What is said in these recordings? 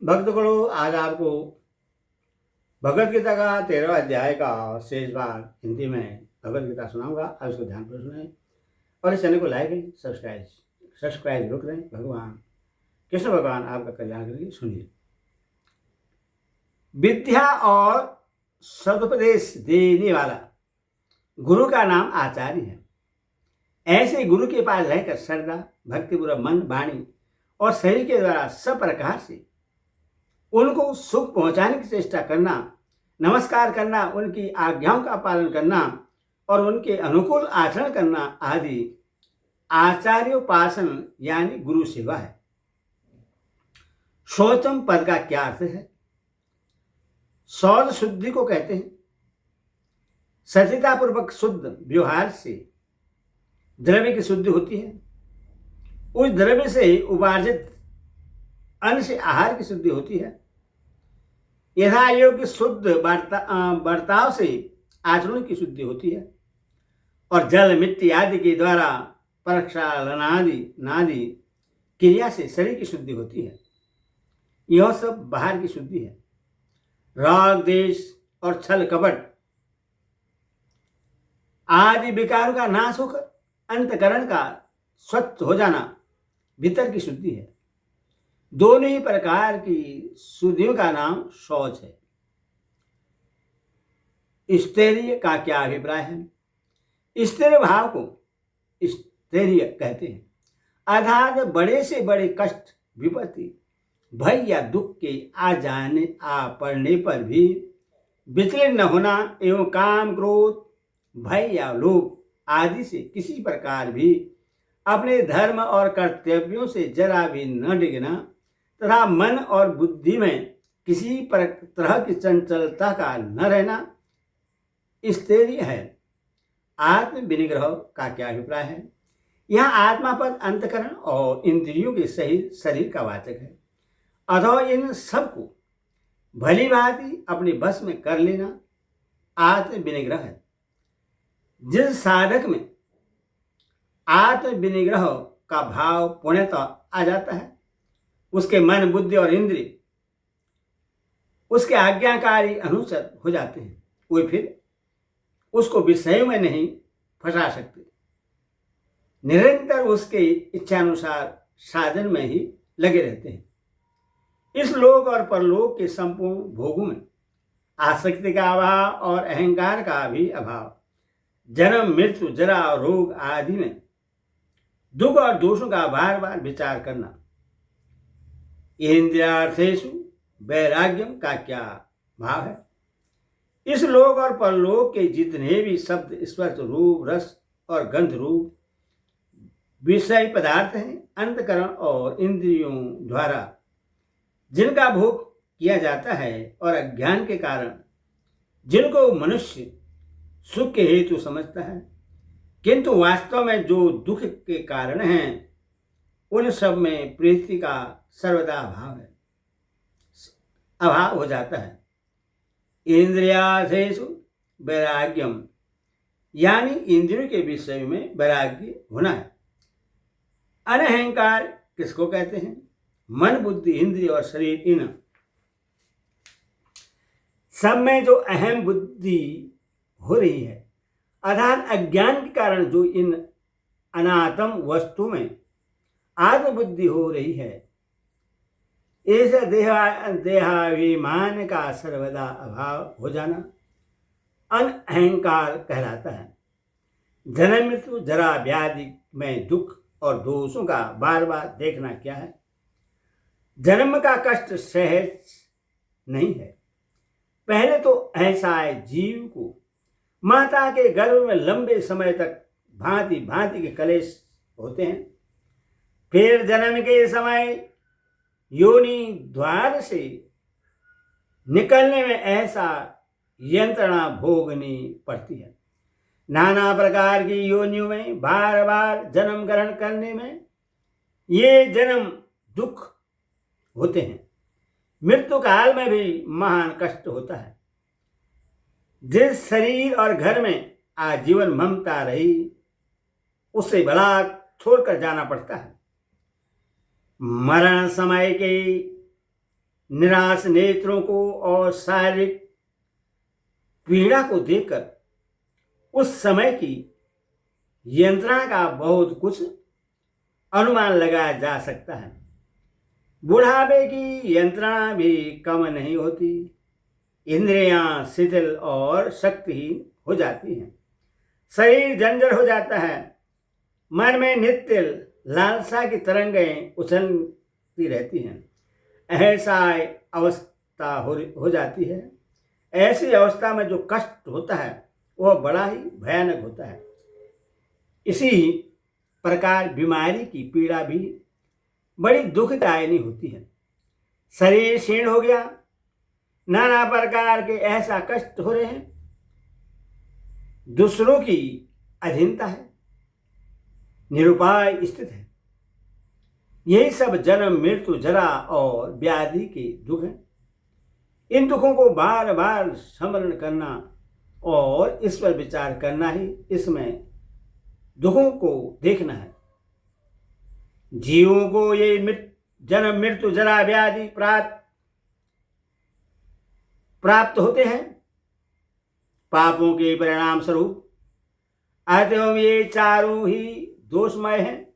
भक्तगणों, आज आपको भगवत गीता का 13वां अध्याय का शेष भाग हिंदी में भगवत गीता सुनाऊंगा। आप इसको ध्यानपूर्वक सुनें और इस चैनल को लाइक करें, सब्सक्राइब जरूर करें। भगवान कृष्ण भगवान आपका कल्याण करेंगे। सुनिए। विद्या और सदुपदेश देने वाला गुरु का नाम आचार्य है। ऐसे गुरु के पास रहकर श्रद्धा भक्तिपूर्वक मन, वाणी और शरीर के द्वारा सब प्रकार से उनको सुख पहुंचाने की चेष्टा करना, नमस्कार करना, उनकी आज्ञाओं का पालन करना और उनके अनुकूल आचरण करना आदि आचार्योपासन यानी गुरु सेवा है। शौचम पद का क्या अर्थ है? शौच शुद्धि को कहते हैं। सचेतापूर्वक शुद्ध व्यवहार से द्रव्य की शुद्धि होती है। उस द्रव्य से उपार्जित अन्न से आहार की शुद्धि होती है। यथा योग्य शुद्ध बर्ताव से आचरण की शुद्धि होती है और जल मिट्टी आदि के द्वारा प्रक्षालनादि क्रिया से शरीर की शुद्धि होती है। यह सब बाहर की शुद्धि है। राग, द्वेष और छल कपट आदि विकारों का नाश होकर अंतकरण का स्वच्छ हो जाना भीतर की शुद्धि है। दोनों ही प्रकार की शुद्धियों का नाम शौच है। स्थैर्य का क्या अभिप्राय है? स्थैर्य भाव को स्थैर्य कहते हैं, अर्थात बड़े से बड़े कष्ट, विपत्ति, भय या दुख के आ पड़ने पर भी विचलित न होना एवं काम, क्रोध, भय या लोभ आदि से किसी प्रकार भी अपने धर्म और कर्तव्यों से जरा भी न डिगना तथा मन और बुद्धि में किसी तरह की चंचलता का न रहना स्थैर्य है। आत्म विनिग्रह का क्या अभिप्राय है? यह आत्मा पद अंतकरण और इंद्रियों के सहित शरीर का वाचक है। अथवा इन सबको भली भांति अपने बस में कर लेना आत्म विनिग्रह है। जिस साधक में आत्म विनिग्रह का भाव पूर्णतः आ जाता है, उसके मन, बुद्धि और इंद्रिय उसके आज्ञाकारी अनुसार हो जाते हैं। वे फिर उसको विषयों में नहीं फंसा सकते, निरंतर उसके इच्छानुसार साधन में ही लगे रहते हैं। इस लोक और परलोक के संपूर्ण भोगों में आसक्ति का अभाव और अहंकार का भी अभाव, जन्म, मृत्यु, जरा और रोग आदि में दुख और दोषों का बार बार विचार करना, इंद्रियार्थेषु वैराग्यम का क्या भाव है? इस लोक और परलोक के जितने भी शब्द, स्पर्श, रूप, रस और गंध रूप विषय पदार्थ हैं, अंतकरण और इंद्रियों द्वारा जिनका भोग किया जाता है और अज्ञान के कारण जिनको मनुष्य सुख के हेतु समझता है, किंतु वास्तव में जो दुख के कारण हैं, उन सब में प्रीति का सर्वदा अभाव हो जाता है। इंद्रियार्थेषु वैराग्यम यानी इंद्रियों के विषय में वैराग्य होना है। अनहंकार किसको कहते हैं? मन, बुद्धि, इंद्रिय और शरीर, इन सब में जो अहम बुद्धि हो रही है, अर्थात अज्ञान के कारण जो इन अनात्म वस्तु में आत्मबुद्धि हो रही है, इस देहाभिमान का सर्वदा अभाव हो जाना अनअहंकार कहलाता है। जन्म, मृत्यु, जरा, व्याधि में दुख और दोषों का बार बार देखना क्या है? जन्म का कष्ट सहज नहीं है। पहले तो ऐसा जीव को माता के गर्भ में लंबे समय तक भांति भांति के कलेश होते हैं। फिर जन्म के समय योनि द्वार से निकलने में ऐसा यंत्रणा भोगनी पड़ती है। नाना प्रकार की योनियों में बार बार जन्म ग्रहण करने में ये जन्म दुख होते हैं। मृत्यु काल में भी महान कष्ट होता है। जिस शरीर और घर में आजीवन ममता रही, उसे भला छोड़कर जाना पड़ता है। मरण समय के निराश नेत्रों को और शारीरिक पीड़ा को देखकर उस समय की यंत्रणा का बहुत कुछ अनुमान लगाया जा सकता है। बुढ़ापे की यंत्रणा भी कम नहीं होती। इंद्रियां शिथिल और शक्तिहीन हो जाती हैं, शरीर जर्जर हो जाता है, मन में नित्य लालसा की तरंगें उछलती रहती हैं। ऐसा अवस्था हो जाती है। ऐसी अवस्था में जो कष्ट होता है वह बड़ा ही भयानक होता है। इसी प्रकार बीमारी की पीड़ा भी बड़ी दुखदायिनी होती है। शरीर क्षीण हो गया, नाना प्रकार के ऐसा कष्ट हो रहे हैं, दूसरों की अधीनता है, निरुपाय स्थित है। यही सब जन्म मृत्यु जरा और व्याधि के दुख हैं। इन दुखों को बार बार स्मरण करना और इस पर विचार करना ही इसमें दुखों को देखना है। जीवों को ये जन्म मृत्यु जरा व्याधि प्राप्त होते हैं पापों के परिणाम स्वरूप। अतएव ये चारों ही दोषमय हैं।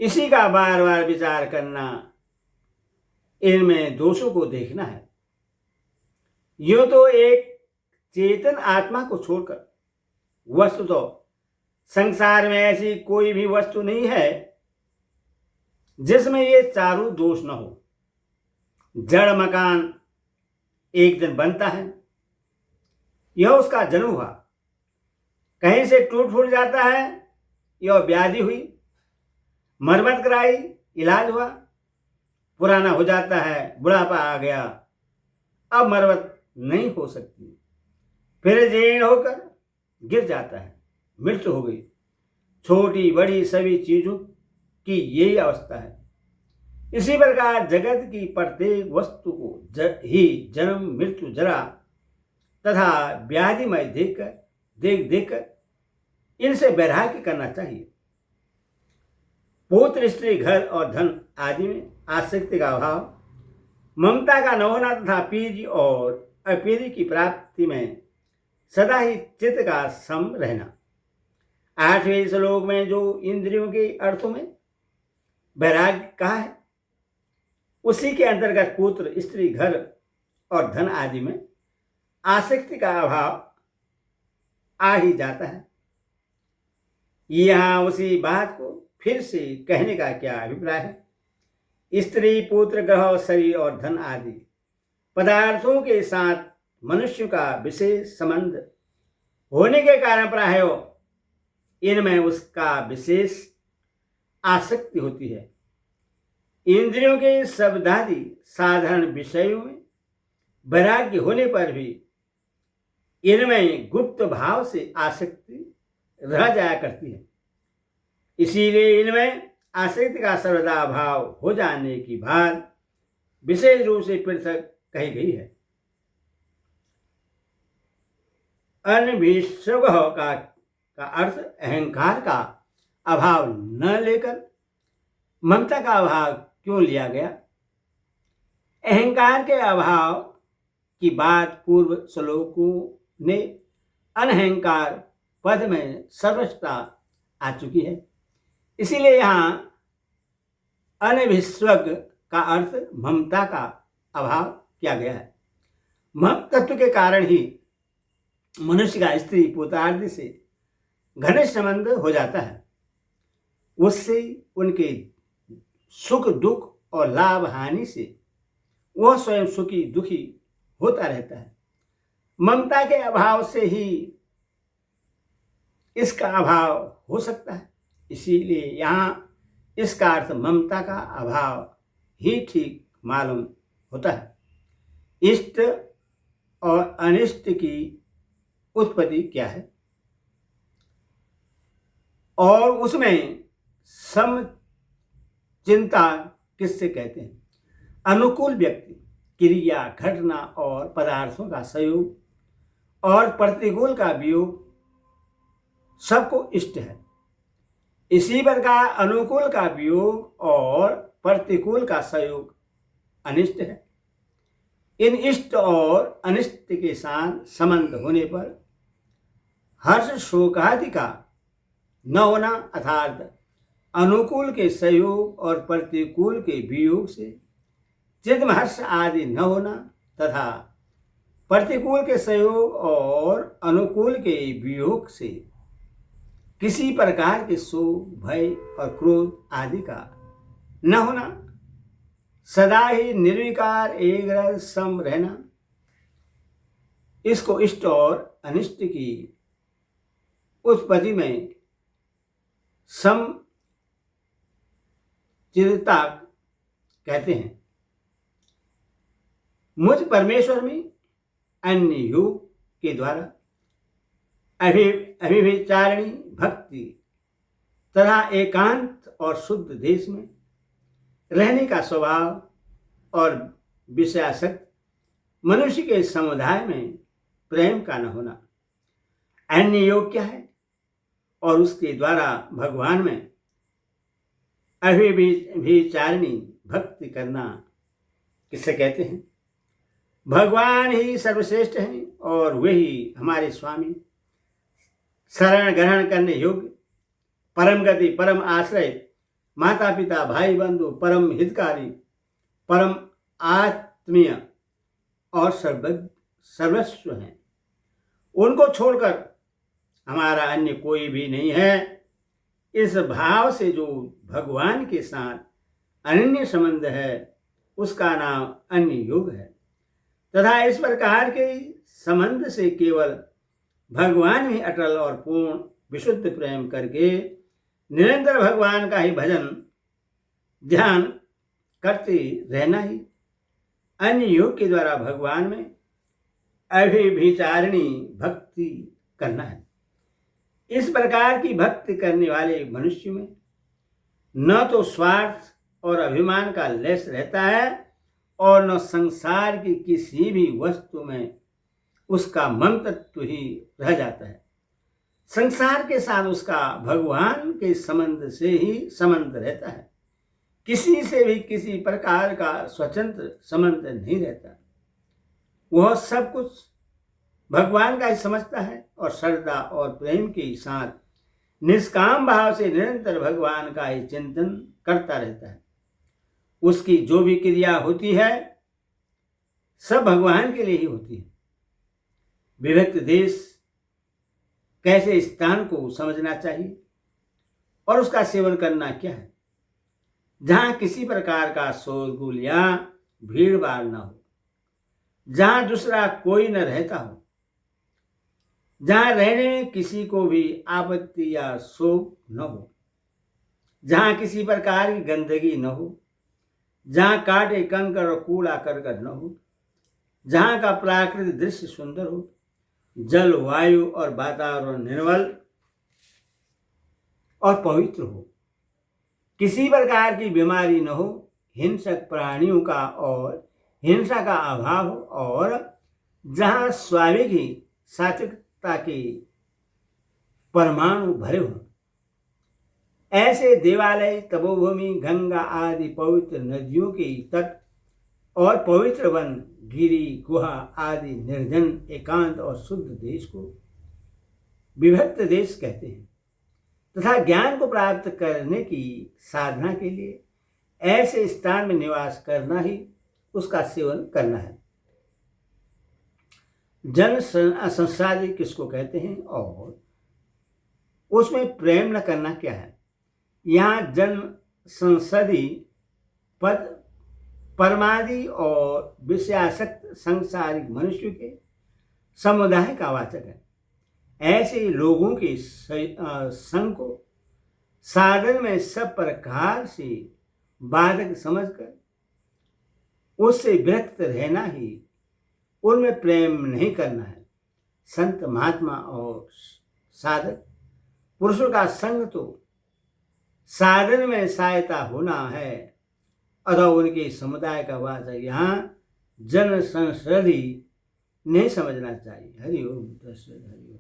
इसी का बार बार विचार करना, इनमें दोषों को देखना है। यूं तो एक चेतन आत्मा को छोड़कर वस्तु तो संसार में ऐसी कोई भी वस्तु नहीं है जिसमें ये चारों दोष न हो। जड़ मकान एक दिन बनता है, यह उसका जन्म हुआ, कहीं से टूट फूट जाता है, यह व्याधि हुई, मरम्मत कराई, इलाज हुआ, पुराना हो जाता है, बुढ़ापा आ गया, अब मरम्मत नहीं हो सकती, फिर जीर्ण होकर गिर जाता है, मृत्यु हो गई। छोटी बड़ी सभी चीजों की यही अवस्था है। इसी प्रकार जगत की प्रत्येक वस्तु को ही जन्म मृत्यु जरा तथा व्याधिमय देखकर इनसे वैराग्य करना चाहिए। पुत्र स्त्री घर और धन आदि में आसक्ति का अभाव, ममता का न होना तथा पीढ़ी और अपीढ़ी की प्राप्ति में सदा ही चित्त का सम रहना। 8वें श्लोक में जो इंद्रियों के अर्थों में वैराग्य कहा है, उसी के अंतर्गत पुत्र स्त्री घर और धन आदि में आसक्ति का अभाव आ ही जाता है। यहाँ उसी बात को फिर से कहने का क्या अभिप्राय है? स्त्री पुत्र ग्रह शरीर और धन आदि पदार्थों के साथ मनुष्य का विशेष संबंध होने के कारण प्राय इनमें उसका विशेष आसक्ति होती है। इंद्रियों के शब्दादि साधारण विषयों में वैराग्य होने पर भी इनमें गुप्त भाव से आसक्ति रह जाया करती है। इसीलिए इनमें आसक्ति का सर्वदा भाव हो जाने की बात विशेष रूप से पृथक कही गई है। अनभिष्वग का अर्थ अहंकार का अभाव न लेकर ममता का अभाव क्यों लिया गया? अहंकार के अभाव की बात पूर्व श्लोकों ने अनहंकार पद में सर्वस्वता आ चुकी है। इसीलिए यहाँ अनभिष्वग का अर्थ ममता का अभाव किया गया है। मम तत्व के कारण ही मनुष्य का स्त्री पुत्र आदि से घनिष्ठ संबंध हो जाता है। उससे उनके सुख दुख और लाभ हानि से वह स्वयं सुखी दुखी होता रहता है। ममता के अभाव से ही इसका अभाव हो सकता है। इसीलिए यहाँ इसका अर्थ ममता का अभाव ही ठीक मालूम होता है। इष्ट और अनिष्ट की उत्पत्ति क्या है और उसमें सम चिंता किससे कहते हैं? अनुकूल व्यक्ति क्रिया घटना और पदार्थों का संयोग और प्रतिकूल का वियोग सबको इष्ट है। इसी प्रकार अनुकूल का वियोग और प्रतिकूल का संयोग अनिष्ट है। इन इष्ट और अनिष्ट के साथ संबंध होने पर हर्ष शोक आदि का न होना अर्थात अनुकूल के सहयोग और प्रतिकूल के वियोग से चिदमहर्ष आदि न होना तथा प्रतिकूल के सहयोग और अनुकूल के वियोग से किसी प्रकार के शोक भय और क्रोध आदि का न होना, सदा ही निर्विकार एक रस सम रहना, इसको इष्ट और अनिष्ट की उत्पत्ति में समचित्तता कहते हैं। मुझ परमेश्वर में अन्य योग के द्वारा अभिविचारिणी भक्ति तथा एकांत और शुद्ध देश में रहने का स्वभाव और विषयासक्त मनुष्य के समुदाय में प्रेम का न होना, अन्य योग क्या है और उसके द्वारा भगवान में अभिविचारिणी भक्ति करना किसे कहते हैं। भगवान ही सर्वश्रेष्ठ हैं और वही हमारे स्वामी, शरण ग्रहण करने योग्य, परम गति, परम आश्रय, माता पिता भाई बंधु, परम हितकारी, परम आत्मीय और सर्वस्व हैं। उनको छोड़कर हमारा अन्य कोई भी नहीं है। इस भाव से जो भगवान के साथ अनन्य संबंध है उसका नाम अन्य योग है तथा इस प्रकार के संबंध से केवल भगवान ही अटल और पूर्ण विशुद्ध प्रेम करके निरंतर भगवान का ही भजन ध्यान करते रहना ही अन्य योग के द्वारा भगवान में अभिविचारिणी भक्ति करना है। इस प्रकार की भक्ति करने वाले मनुष्य में न तो स्वार्थ और अभिमान का लेश रहता है और न संसार की किसी भी वस्तु में उसका ममत्व ही रह जाता है। संसार के साथ उसका भगवान के संबंध से ही संबंध रहता है। किसी से भी किसी प्रकार का स्वतंत्र संबंध नहीं रहता। वह सब कुछ भगवान का ही समझता है और श्रद्धा और प्रेम के साथ निष्काम भाव से निरंतर भगवान का ही चिंतन करता रहता है। उसकी जो भी क्रिया होती है सब भगवान के लिए ही होती है। विभक्त देश कैसे स्थान को समझना चाहिए और उसका सेवन करना क्या है, जहां किसी प्रकार का शोरगुल या भीड़ भाड़ न हो, जहां दूसरा कोई न रहता हो, जहां रहने में किसी को भी आपत्ति या शोक न हो, जहां किसी प्रकार की गंदगी न हो, जहां कांटे कंकड़ और कूड़ा करकट न हो, जहां का प्राकृतिक दृश्य सुंदर हो, जल वायु और वातावरण निर्मल और पवित्र हो, किसी प्रकार की बीमारी न हो, हिंसक प्राणियों का और हिंसा का अभाव हो और जहां स्वाभाविक ही सात्विकता के परमाणु भरे हों। ऐसे देवालय, तपोभूमि, गंगा आदि पवित्र नदियों के तट और पवित्र वन, गिरी, गुहा आदि निर्जन एकांत और शुद्ध देश को विभक्त देश कहते हैं तथा ज्ञान को प्राप्त करने की साधना के लिए ऐसे स्थान में निवास करना ही उसका सेवन करना है। जन संसादी किसको कहते हैं और उसमें प्रेम न करना क्या है। यहाँ जन संसदी पद परमादि और विषयासक्त सांसारिक मनुष्य के समुदाय का वाचक है। ऐसे लोगों के संग को साधन में सब प्रकार से बाधक समझकर उससे विरक्त रहना ही, उनमें प्रेम नहीं करना है। संत महात्मा और साधक पुरुषों का संग तो साधन में सहायता होना है अथवा उनके समुदाय का वाचक यहाँ जन संसदी नहीं समझना चाहिए। हरि ओम तत्सत। हरि ओम।